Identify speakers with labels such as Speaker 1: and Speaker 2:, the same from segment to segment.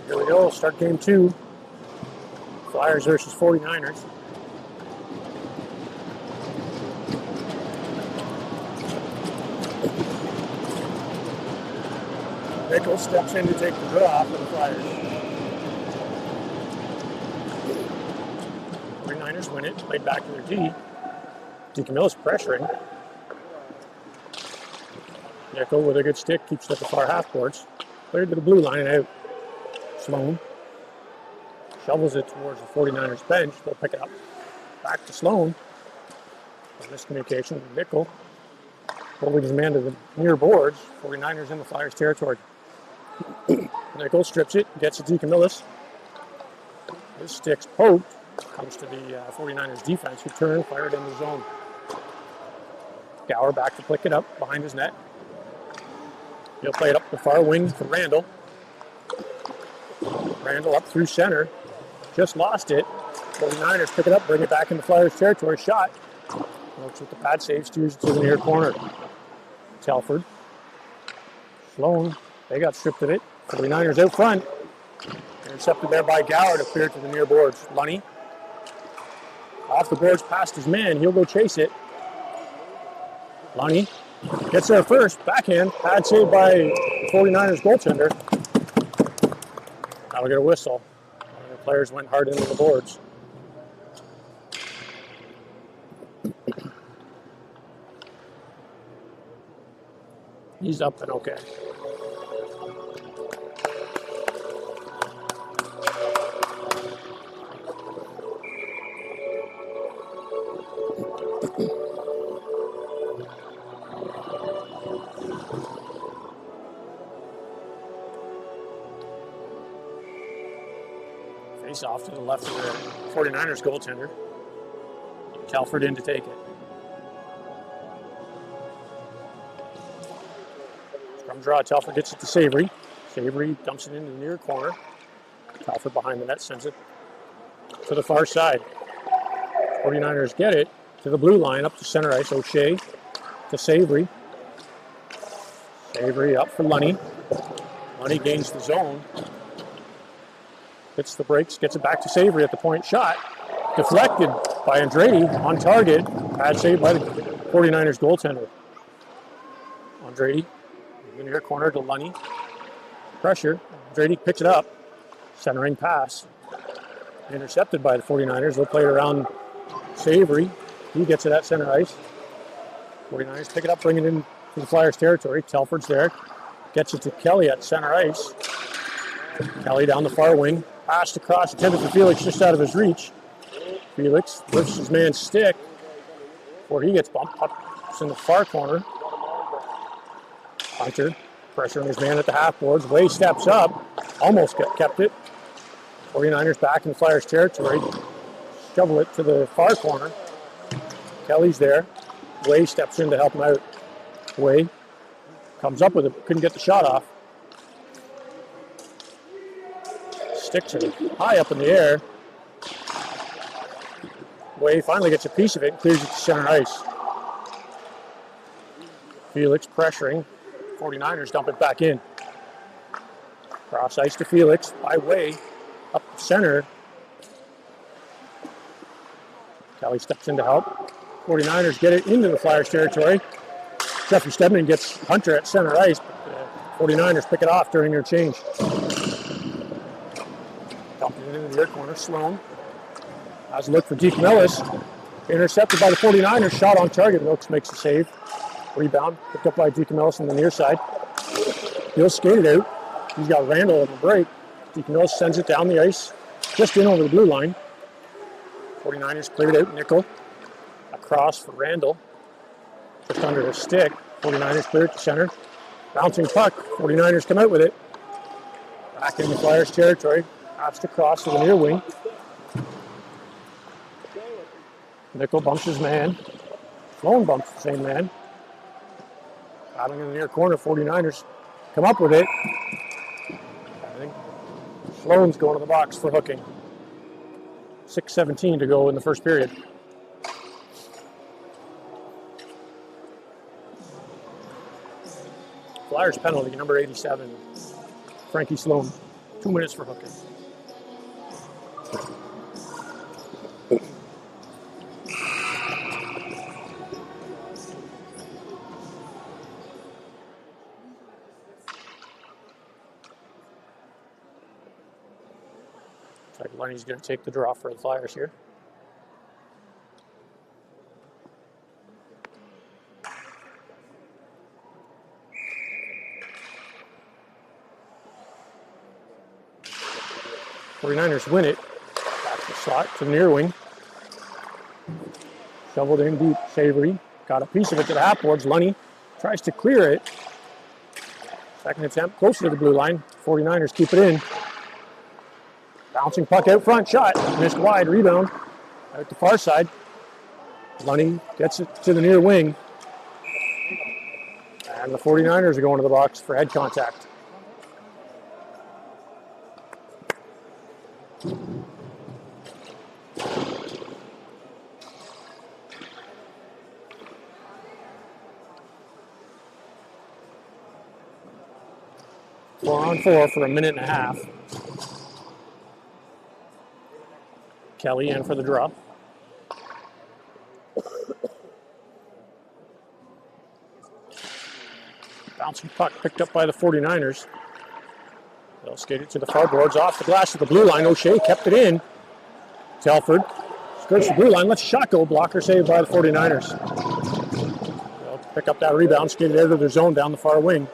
Speaker 1: Here we go, start game 2. Flyers versus 49ers. Nichols steps in to take the draw for the Flyers. 49ers win it, played back to their D. DeCamillo's pressuring. Nichols with a good stick, keeps it at the far half boards. Cleared to the blue line and out. Sloan shovels it towards the 49ers bench. They'll pick it up. Back to Sloan. Miscommunication with Nichols. Holding his man to the near boards. 49ers in the Flyers territory. Nichols strips it, gets it to DeCamillo. His stick's poked. Comes to the 49ers defense, who turn, fired in the zone. Gower back to pick it up behind his net. He'll play it up the far wing for Randall. Randall up through center. Just lost it. 49ers pick it up, bring it back into Flyers territory. Shot. Looks with the pad save, steers it to the near corner. Telford. Sloan. They got stripped of it. 49ers out front. Intercepted there by Gower to clear to the near boards. Lunny. Off the boards past his man. He'll go chase it. Lunny gets there first. Backhand. Pad save by 49ers goaltender. That'll get a whistle. The players went hard into the boards. He's up and okay. Face off to the left of the 49ers goaltender. Telford in to take it. Scrum draw, Telford gets it to Savory. Savory dumps it into the near corner. Telford behind the net sends it to the far side. 49ers get it to the blue line, up to center ice. O'Shea to Savory. Savory up for Lunny. Lunny gains the zone. Hits the brakes, gets it back to Savory at the point shot. Deflected by Andretti on target. Bad save by the 49ers goaltender. Andretti in the near corner to Lunny. Pressure. Andretti picks it up. Centering pass. Intercepted by the 49ers. They'll play it around Savory. He gets it at center ice. 49ers pick it up, bring it in to the Flyers territory. Telford's there. Gets it to Kelly at center ice. Kelly down the far wing. Passed across, intended for Felix, just out of his reach. Felix lifts his man's stick before he gets bumped up. It's in the far corner. Hunter pressuring his man at the half boards. Way steps up. Almost kept it. 49ers back in the Flyers territory. Shovel it to the far corner. Kelly's there. Way steps in to help him out. Way comes up with it. Couldn't get the shot off. Sticks it high up in the air. Way finally gets a piece of it and clears it to center ice. Felix pressuring. 49ers dump it back in. Cross ice to Felix by Way. Up the center. Kelly steps in to help. 49ers get it into the Flyers territory. Jeffrey Stedman gets Hunter at center ice. But the 49ers pick it off during their change. Dumped it into the near corner. Sloan has a look for DeCamillo. Intercepted by the 49ers. Shot on target. Wilkes makes the save. Rebound. Picked up by DeCamillo on the near side. He'll skate it out. He's got Randall on the break. DeCamillo sends it down the ice. Just in over the blue line. 49ers cleared out. Nickel. Across for Randall. Just under his stick. 49ers clear it to center. Bouncing puck. 49ers come out with it. Back in the Flyers territory. Passed across to the near wing. Nickel bumps his man. Sloan bumps the same man. Battling in the near corner. 49ers come up with it. I think Sloan's going to the box for hooking. 6:17 to go in the first period. Flyers penalty, number 87, Frankie Sloan. 2 minutes for hooking. Looks like Lenny's going to take the draw for the Flyers here. '49ers win it. Back to the slot to the near wing. Shoveled in deep. Savory got a piece of it to the half boards. Lunny tries to clear it. Second attempt closer to the blue line. 49ers keep it in. Bouncing puck out front. Shot. Missed wide. Rebound. Out the far side. Lunny gets it to the near wing. And the 49ers are going to the box for head contact. Four on four for a minute and a half. Kelly in for the draw. Bouncing puck picked up by the 49ers. They'll skate it to the far boards off the glass of the blue line. O'Shea kept it in. Telford skirts the blue line. Lets a shot go. Blocker saved by the 49ers. They'll pick up that rebound. Skate it out of their zone down the far wing.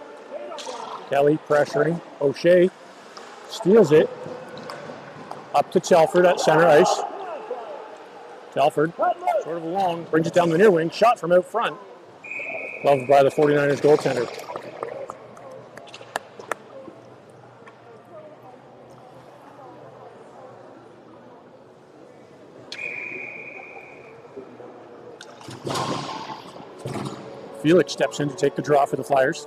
Speaker 1: Kelly pressuring. O'Shea steals it. Up to Telford at center ice. Telford sort of alone. Brings it down the near wing. Shot from out front. Loved by the 49ers goaltender. Felix steps in to take the draw for the Flyers.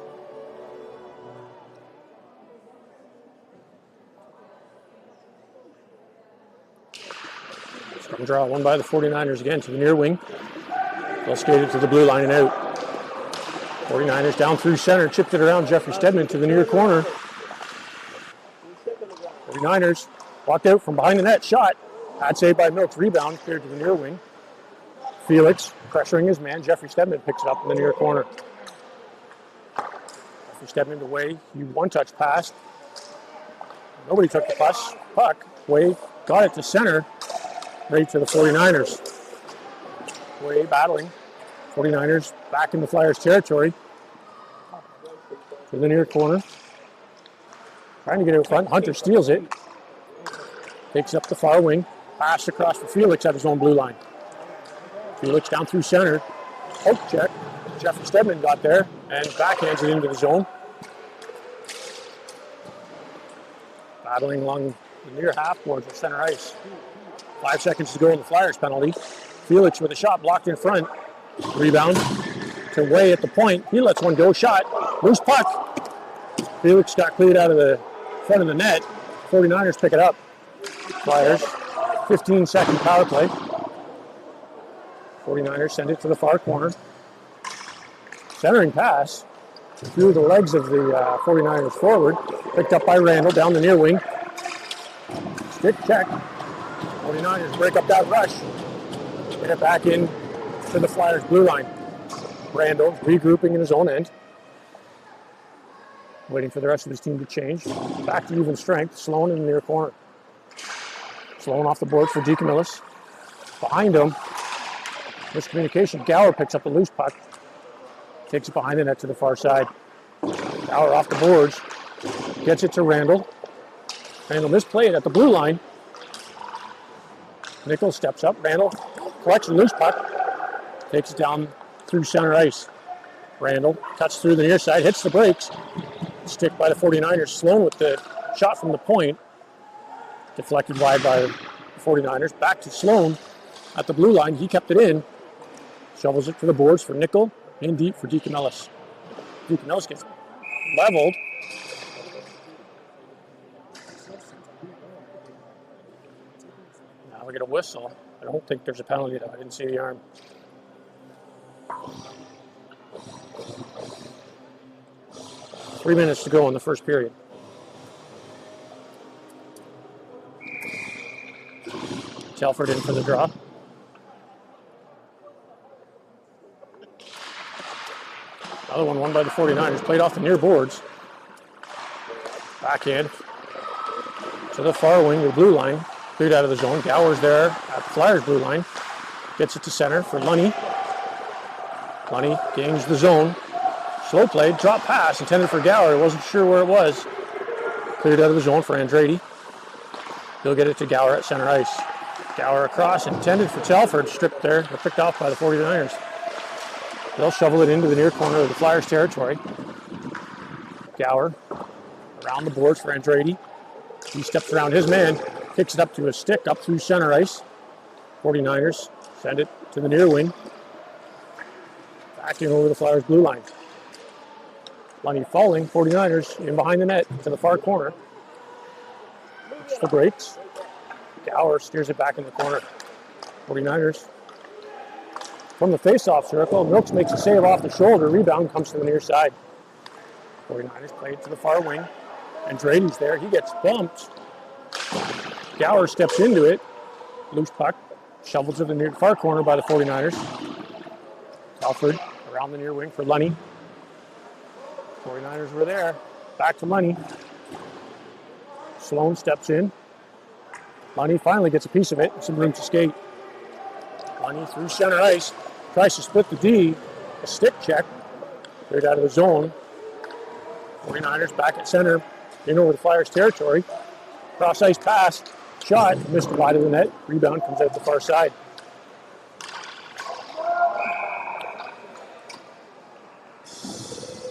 Speaker 1: Strong draw, won by the 49ers again to the near wing. They'll skate it to the blue line and out. 49ers down through center, chipped it around Jeffrey Stedman to the near corner. 49ers walked out from behind the net, shot. Had saved by Milks, rebound, cleared to the near wing. Felix pressuring his man. Jeffrey Stedman picks it up in the near corner. Jeffrey Stedman to Way. He one-touch pass. Nobody took the puck. Way got it to center. Right to the 49ers. Way battling. 49ers back in the Flyers territory. To the near corner. Trying to get out front. Hunter steals it. Takes up the far wing. Pass across for Felix at his own blue line. Felix down through center. Poke check. Jeffrey Stedman got there and backhands it into the zone. Battling along the near half boards of center ice. 5 seconds to go in the Flyers penalty. Felix with a shot blocked in front. Rebound to Way at the point. He lets one go. Shot. Loose puck. Felix got cleared out of the front of the net. 49ers pick it up. Flyers. 15-second power play. 49ers send it to the far corner. Centering pass through the legs of the 49ers forward. Picked up by Randall down the near wing. Stick check. 49ers break up that rush. Get it back in to the Flyers blue line. Randall regrouping in his own end. Waiting for the rest of his team to change. Back to even strength. Sloan in the near corner. Sloan off the board for DeCamillis. Behind him. Miscommunication. Gower picks up a loose puck. Takes it behind the net to the far side. Gower off the boards. Gets it to Randall. Randall misplayed at the blue line. Nichols steps up. Randall collects a loose puck. Takes it down through center ice. Randall cuts through the near side. Hits the brakes. Stick by the 49ers. Sloan with the shot from the point. Deflected wide by the 49ers. Back to Sloan at the blue line. He kept it in. Shovels it to the boards for Nickel. In deep for DeCamillis. DeCamillis gets leveled. Now we get a whistle. I don't think there's a penalty though. I didn't see the arm. 3 minutes to go in the first period. Telford in for the draw. Another one won by the 49ers. Played off the near boards. Backhand to the far wing, the blue line. Cleared out of the zone. Gower's there at the Flyers blue line. Gets it to center for Lunny. Lunny gains the zone. Slow play, drop pass intended for Gower. Wasn't sure where it was. Cleared out of the zone for Andretti. He'll get it to Gower at center ice. Gower across, intended for Telford. Stripped there, picked off by the 49ers. They'll shovel it into the near corner of the Flyers territory. Gower around the boards for Andretti. He steps around his man, kicks it up to a stick up through center ice. 49ers send it to the near wing. Back in over the Flyers blue line. Lunny falling, 49ers in behind the net to the far corner. It's the breaks. Gower steers it back in the corner. 49ers from the face-off circle. Milks makes a save off the shoulder. Rebound comes to the near side. 49ers play it to the far wing. Andretti's there. He gets bumped. Gower steps into it. Loose puck. Shoveled to the near far corner by the 49ers. Telford around the near wing for Lunny. 49ers were there. Back to Lunny. Sloan steps in. Lunny finally gets a piece of it. Some room to skate. Lunny through center ice. Tries to split the D. A stick check. Cleared out of the zone. 49ers back at center. In over the Flyers territory. Cross ice pass. Shot. Missed wide of the net. Rebound comes out the far side.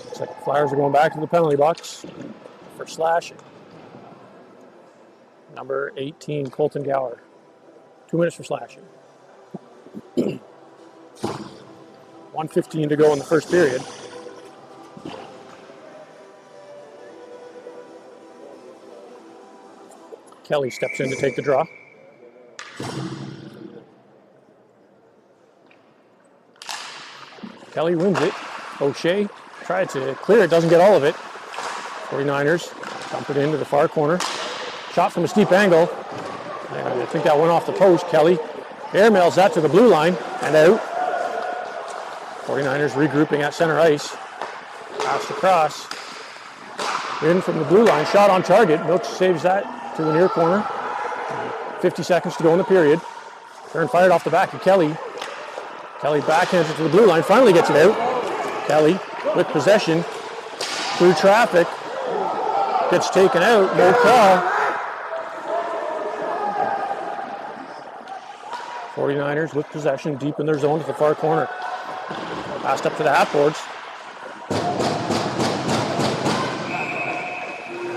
Speaker 1: Looks like the Flyers are going back to the penalty box for slashing. Number 18, Colton Gower. 2 minutes for slashing. 1:15 to go in the first period. Kelly steps in to take the draw. Kelly wins it. O'Shea tried to clear it, doesn't get all of it. 49ers dump it into the far corner. Shot from a steep angle. And I think that went off the post. Kelly airmails that to the blue line and out. 49ers regrouping at center ice. Passed across. In from the blue line. Shot on target. Milks saves that to the near corner. 50 seconds to go in the period. Turn fired off the back of Kelly. Kelly backhands it to the blue line. Finally gets it out. Kelly with possession. Through traffic. Gets taken out. No call. 49ers with possession deep in their zone to the far corner. Passed up to the half boards.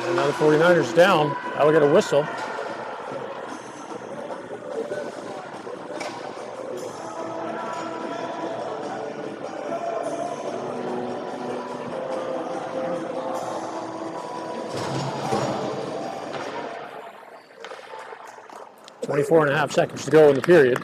Speaker 1: And now the 49ers down. Now we get a whistle. Four and a half seconds to go in the period.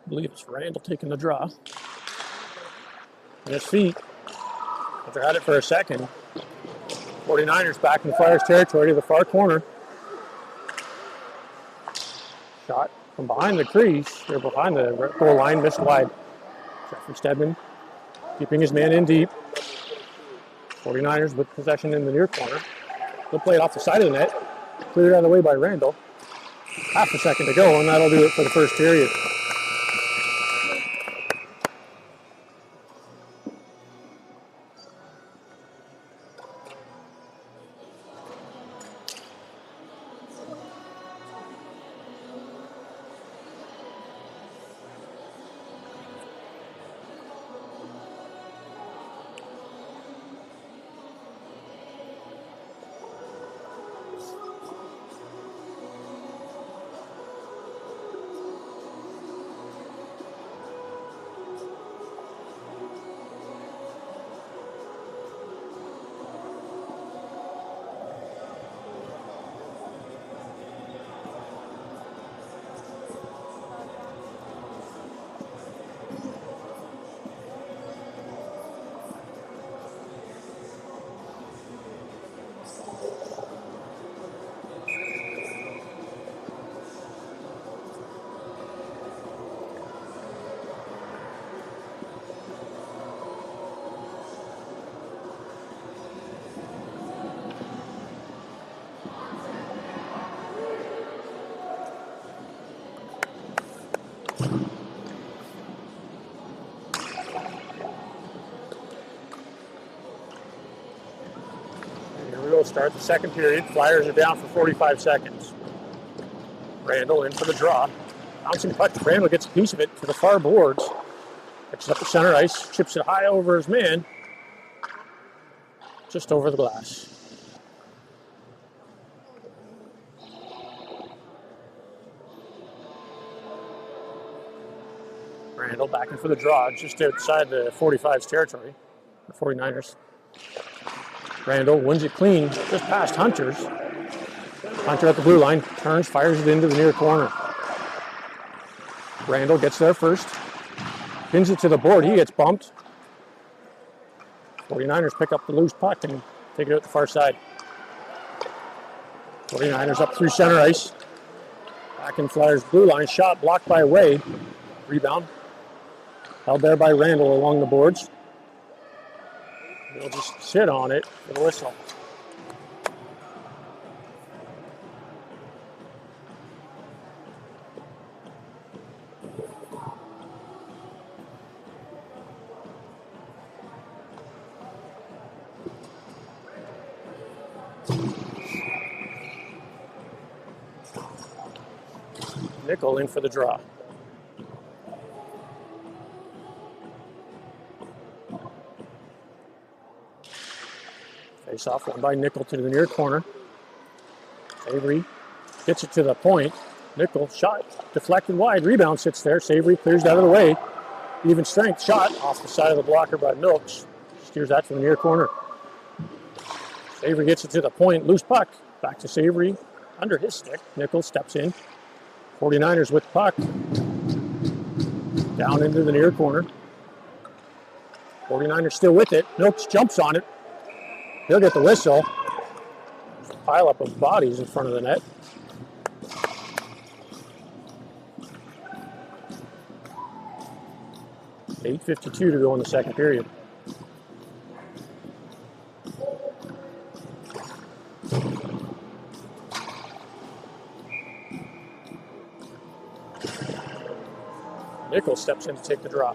Speaker 1: I believe it's Randall taking the draw. And his feet, after had it for a second. 49ers back in the Flyers territory to the far corner. Shot from behind the crease, or behind the goal line, missed wide. Jeffrey Stedman keeping his man in deep. 49ers with possession in the near corner. They'll play it off the side of the net. Cleared out of the way by Randall. Half a second to go, and that'll do it for the first period. start the second period. Flyers are down for 45 seconds. Randall in for the draw. Bouncing puck. Randall gets a piece of it to the far boards. Picks it up the center ice. Chips it high over his man. Just over the glass. Randall back in for the draw, just outside the 45's territory, the 49ers. Randall wins it clean, just past Hunter's. Hunter at the blue line, turns, fires it into the near corner. Randall gets there first, pins it to the board, he gets bumped. 49ers pick up the loose puck and take it out the far side. 49ers up through center ice. Back in Flyers blue line, shot blocked by Way. Rebound. Held there by Randall along the boards. He'll just sit on it for the whistle. Nickel in for the draw. Face off one by Nickel to the near corner. Savory gets it to the point. Nickel shot deflected wide. Rebound sits there. Savory clears it out of the way. Even strength shot off the side of the blocker by Milks. Steers that to the near corner. Savory gets it to the point. Loose puck. Back to Savory under his stick. Nickel steps in. 49ers with puck. Down into the near corner. 49ers still with it. Milks jumps on it. He'll get the whistle. There's a pile up of bodies in front of the net. $8:52 to go in the second period. Nickel steps in to take the draw.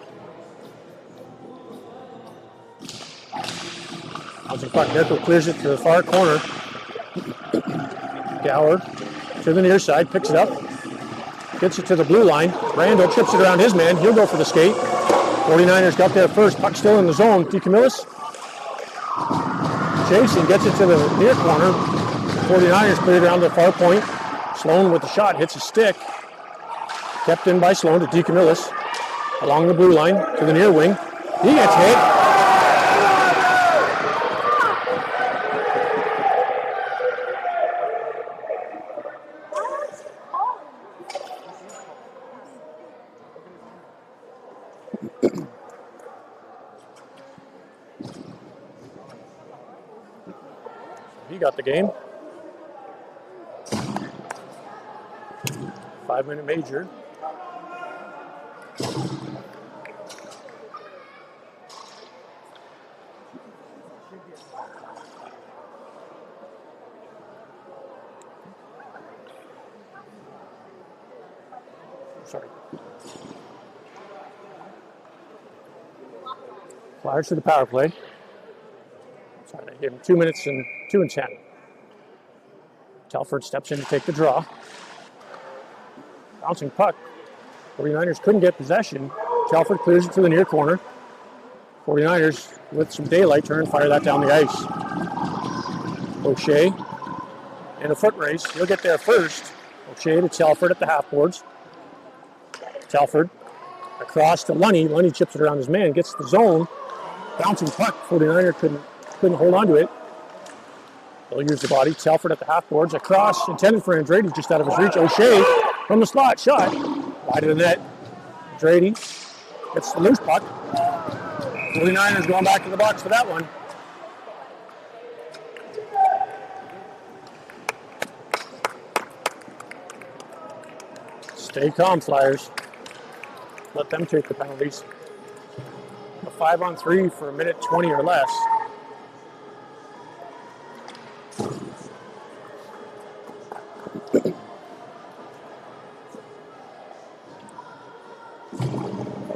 Speaker 1: Bouncing puck, Nickel clears it to the far corner. Gower to the near side, picks it up. Gets it to the blue line. Randall chips it around his man. He'll go for the skate. 49ers got there first. Puck still in the zone. DeCamillis chasing, gets it to the near corner. 49ers cleared around the far point. Sloan with the shot, hits a stick. Kept in by Sloan to DeCamillis. Along the blue line to the near wing. He gets hit. He got the game. 5-minute major. Sorry. Flyers to the power play. Sorry, they gave him 2 minutes and 2 and 10. Telford steps in to take the draw. Bouncing puck. 49ers couldn't get possession. Telford clears it to the near corner. 49ers, with some daylight, fire that down the ice. O'Shea in a foot race. He'll get there first. O'Shea to Telford at the half boards. Telford across to Lunny. Lunny chips it around his man, gets the zone. Bouncing puck. 49er couldn't hold on to it. They'll use the body. Telford at the half boards. Across, intended for Andrade, just out of his reach. O'Shea from the slot, shot. Wide of the net. Andrade gets the loose puck. 49ers going back to the box for that one. Stay calm, Flyers. Let them take the penalties. A 5-on-3 for 1:20 or less.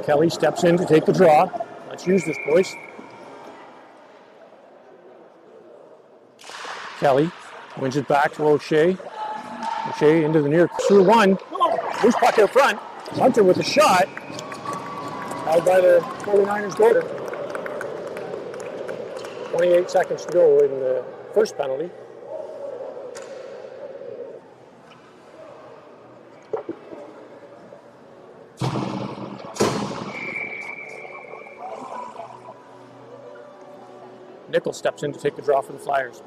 Speaker 1: Kelly steps in to take the draw. Let's use this, boys. Kelly wins it back to O'Shea. O'Shea into the near through one. Loose puck out front. Hunter with the shot. Held by the 49ers goalie. 28 seconds to go in the first penalty. Nichols steps in to take the draw for the Flyers.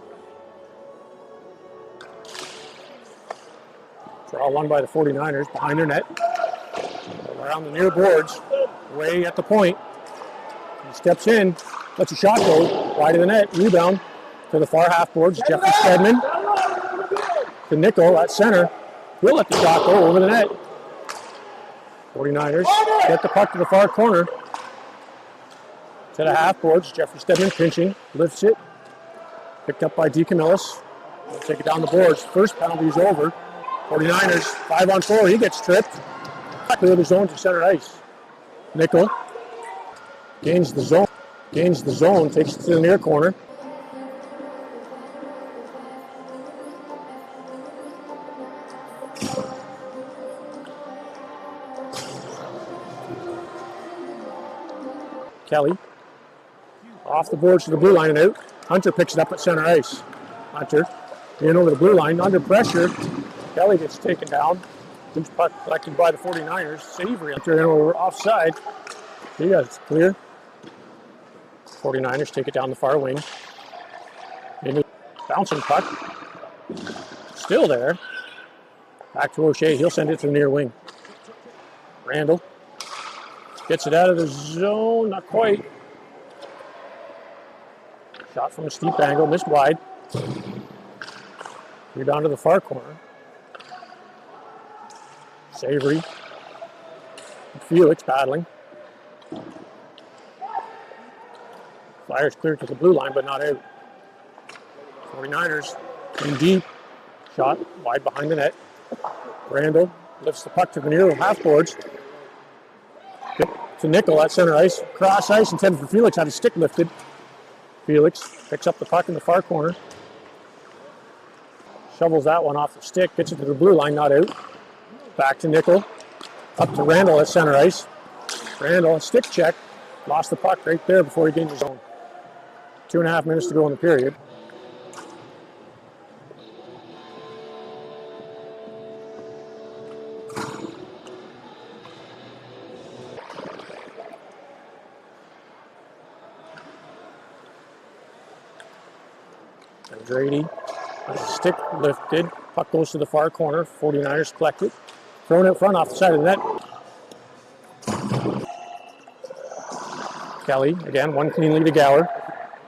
Speaker 1: Draw won by the 49ers behind their net. Around the near boards, way at the point. He steps in, lets a shot go, wide of the net, rebound to the far half boards. Jeffrey Stedman to Nickel at center. He'll let the shot go over the net. 49ers get the puck to the far corner. To the half boards, Jeffrey Stedman pinching, lifts it. Picked up by DeCamillis. They'll take it down the boards. First penalty is over. 49ers, 5-on-4, he gets tripped. Clear the zone to center ice. Nickel gains the zone, takes it to the near corner. Kelly off the boards to the blue line and out. Hunter picks it up at center ice. Hunter in over the blue line, under pressure. Kelly gets taken down. Loose puck collected by the 49ers. Savory Hunter in over offside. He got it clear. 49ers take it down the far wing. Bouncing puck. Still there. Back to O'Shea. He'll send it to the near wing. Randall gets it out of the zone. Not quite. Shot from a steep angle. Missed wide. Rebound to the far corner. Savory. Felix battling. Flyers clear to the blue line, but not out. 49ers in deep. Shot wide behind the net. Randall lifts the puck to the near half boards. To Nickel at center ice. Cross ice intended for Felix. Had his stick lifted. Felix picks up the puck in the far corner. Shovels that one off the stick. Gets it to the blue line, not out. Back to Nickel. Up to Randall at center ice. Randall, stick check. Lost the puck right there before he gained his zone. 2.5 minutes to go in the period. Andrade has a stick lifted. Puck goes to the far corner. 49ers collect it. Thrown in front off the side of the net. Kelly, again, one clean lead to Gower.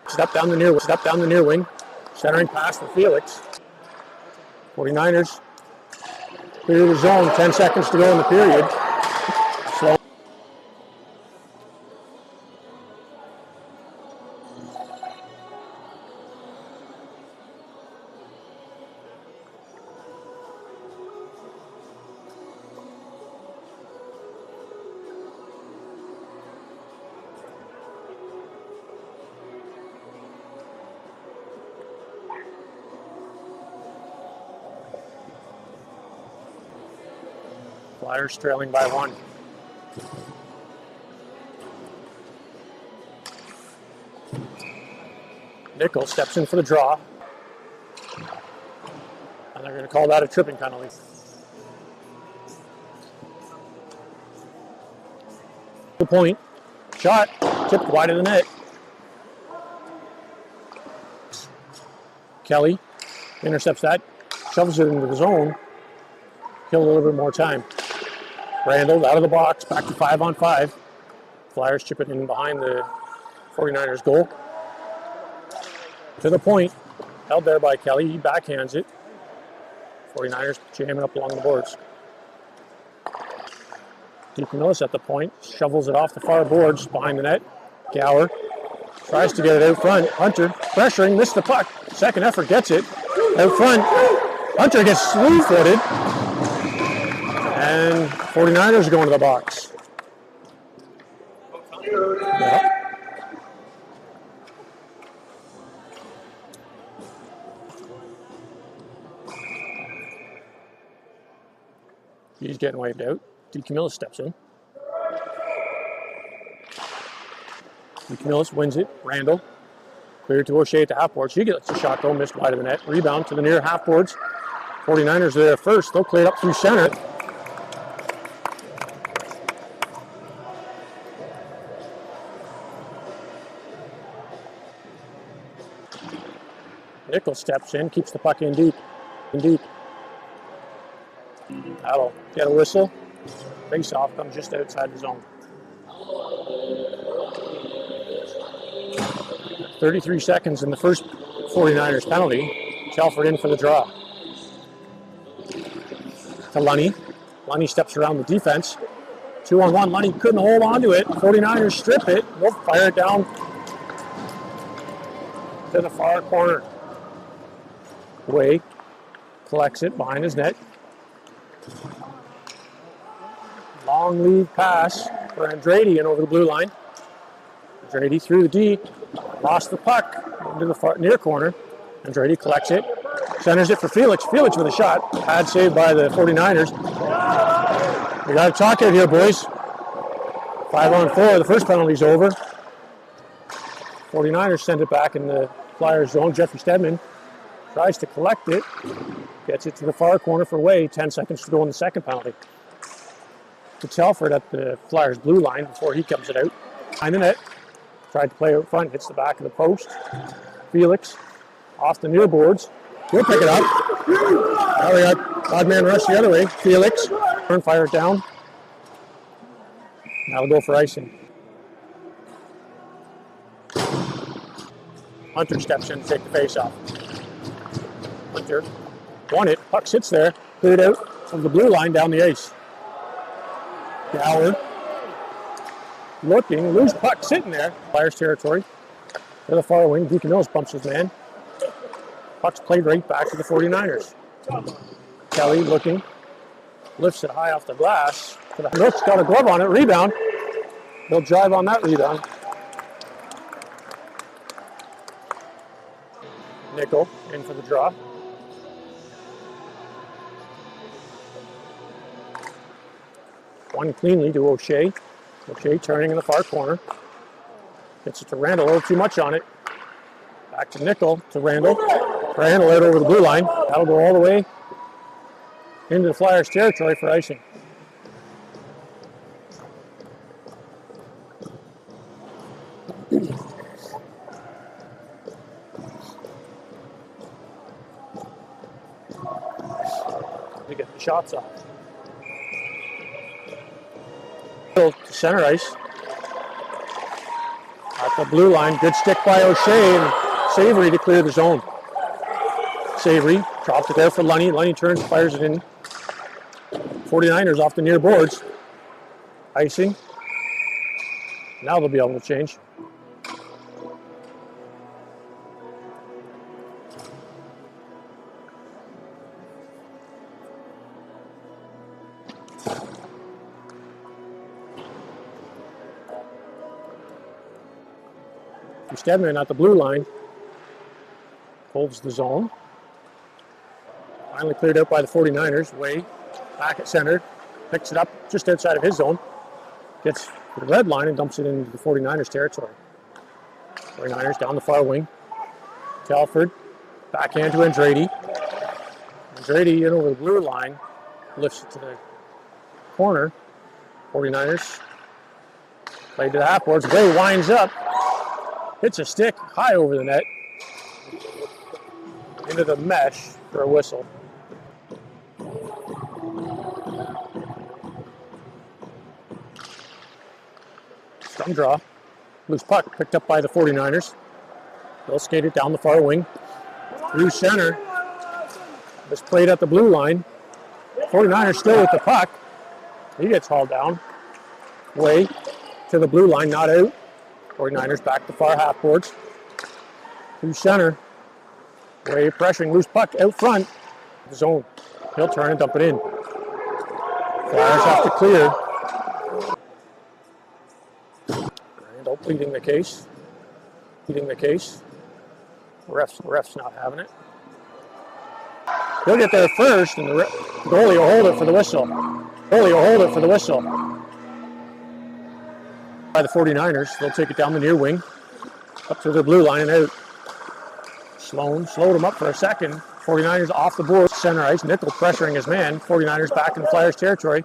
Speaker 1: Step down the near wing. Centering pass for Felix. 49ers clear the zone. 10 seconds to go in the period. Slow. Flyers trailing by 1. Nickel steps in for the draw. And they're going to call that a tripping penalty. The point. Shot. Tipped wide of the net. Kelly intercepts that. Shoves it into the zone. Kill a little bit more time. Randall out of the box, back to 5-on-5. Flyers chip it in behind the 49ers goal. To the point, held there by Kelly, he backhands it. 49ers jamming up along the boards. DeCamillis at the point, shovels it off the far boards behind the net. Gower tries to get it out front. Hunter pressuring, missed the puck. Second effort gets it. Out front, Hunter gets slew-footed. And 49ers are going to the box. Yep. He's getting waved out. DeCamillis steps in. DeCamillis wins it. Randall. Cleared to O'Shea at the half board. She gets a shot though, missed wide of the net. Rebound to the near half boards. 49ers are there first. They'll clear it up through center. Nichols steps in, keeps the puck in deep. That'll get a whistle. Face off comes just outside the zone. 33 seconds in the first 49ers penalty. Telford in for the draw. To Lunny. Lunny steps around the defense. 2-on-1. Lunny couldn't hold on to it. 49ers strip it. They'll fire it down to the far corner. Way collects it behind his net. Long lead pass for Andrade and over the blue line. Andrade through the D. Lost the puck into the far, near corner. Andrade collects it. Centers it for Felix. Felix with a shot. Pad saved by the 49ers. We got to talk out here, boys. 5-on-4. The first penalty's over. 49ers send it back in the Flyers zone. Jeffrey Stedman tries to collect it. Gets it to the far corner for Way. 10 seconds to go in the second penalty. To Telford at the Flyers blue line before he comes it out. Behind the net. Tried to play out front. Hits the back of the post. Felix off the near boards. He'll pick it up. Now we got odd man rush the other way. Felix. Turn, fire it down. Now we'll go for icing. Hunter steps in to take the face off. Hunter won it. Puck sits there. Cleared out from the blue line down the ice. Gower looking. Loose puck sitting there. Flyers territory. To the far wing. DeCamillis bumps his man. Puck's played right back to the 49ers. Kelly looking. Lifts it high off the glass. Nook's got a glove on it. Rebound. They'll drive on that rebound. Nickel in for the draw. One cleanly to O'Shea. O'Shea turning in the far corner. Gets it to Randall. A little too much on it. Back to Nickel to Randall. Randall out over the blue line. That'll go all the way into the Flyers territory for icing. To get the shots off. To center ice. At the blue line. Good stick by O'Shea and Savory to clear the zone. Savory drops it there for Lunny. Lunny turns, fires it in. 49ers off the near boards. Icing. Now they'll be able to change. Stedman at the blue line. Holds the zone. Finally cleared out by the 49ers. Way back at center. Picks it up just outside of his zone. Gets to the red line and dumps it into the 49ers territory. 49ers down the far wing. Telford. Backhand to Andrade. Andrade in over the blue line. Lifts it to the corner. 49ers. Played to the half boards. Way winds up. Hits a stick high over the net. Into the mesh for a whistle. Scrum draw. Loose puck picked up by the 49ers. They'll skate it down the far wing. Through center. This played at the blue line. 49ers still with the puck. He gets hauled down. Way to the blue line, not out. 49ers back to far half boards. Through center. Way pressuring, loose puck out front. The zone. He'll turn and dump it in. Flyers have to clear. Randall pleading the case. Ref's not having it. He'll get there first, and the goalie will hold it for the whistle. Goalie will hold it for the whistle. By the 49ers, they'll take it down the near wing, up to their blue line and out. Sloan slowed him up for a second. 49ers off the board, center ice. Nickel pressuring his man. 49ers back in the Flyers territory.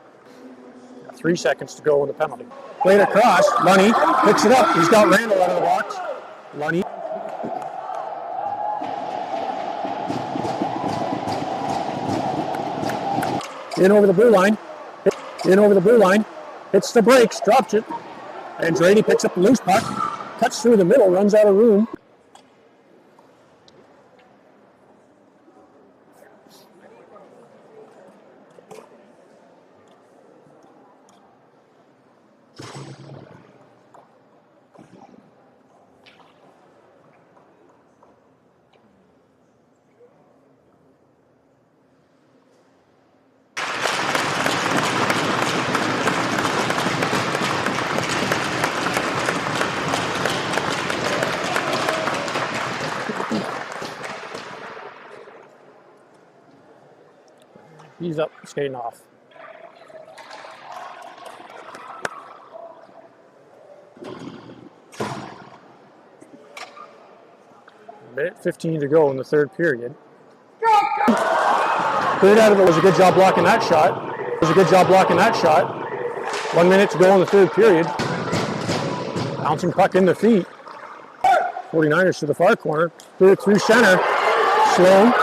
Speaker 1: 3 seconds to go in the penalty. Played across. Lunny picks it up. He's got Randall out of the box. Lunny. In over the blue line. In over the blue line. Hits the brakes. Drops it. And Drady picks up the loose puck. Cuts through the middle. Runs out of room. He's up, skating off. Minute 15 to go in the third period. Cleared out of it. Was a good job blocking that shot. 1 minute to go in the third period. Bouncing puck in the feet. 49ers to the far corner. Threw it through center. Sloan